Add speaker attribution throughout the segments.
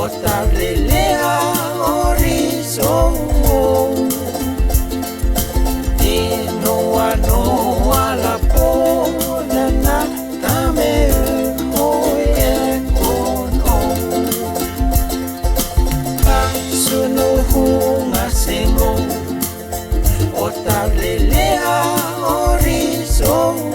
Speaker 1: talelea horizon e noa la pona na tame hoye kono ka sunuhunga sengo o talelea horizon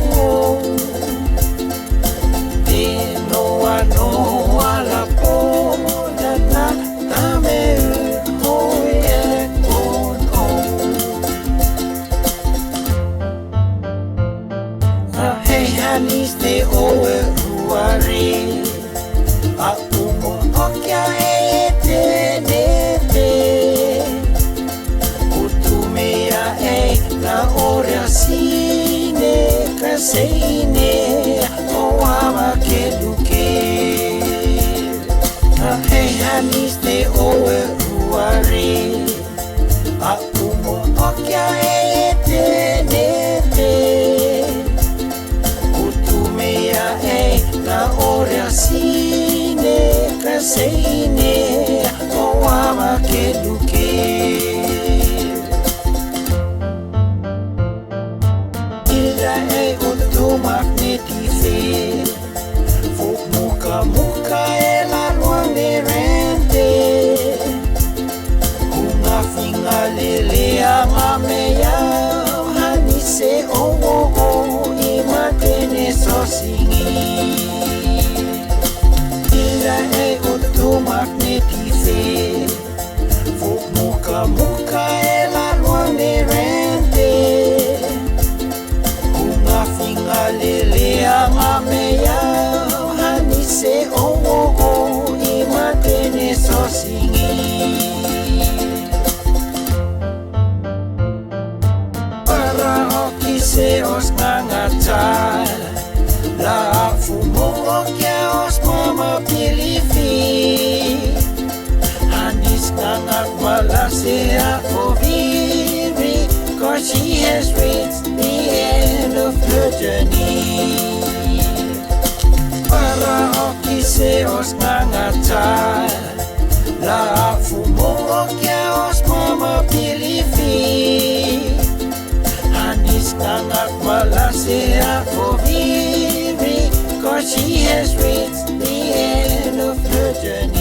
Speaker 1: noa la pona na tame hoye kono hey hanis te oe huari a umo okia e te nete utumea e na ora sine kaseine o ama ke duke hey hanis te oe huari a umo okia e te nete utumea e na ora sine kaseine o ama ke duke ila e utumagnetife fuk muka e la luane rente kunga finga lele ama meya hanise o imatene sosingi ila e utumagnetife fuk muka e la luane rente kunga finga lele ama meya hanise o imatene sosingi para okise os nangatal la fumo okia os mama pilifi hanis nangat malasea oviri cause she has reached the end of her journey para okise os nangatal la fumo okia os mama pilifi hanis nangat malasea oviri cause she has reached the end of her journey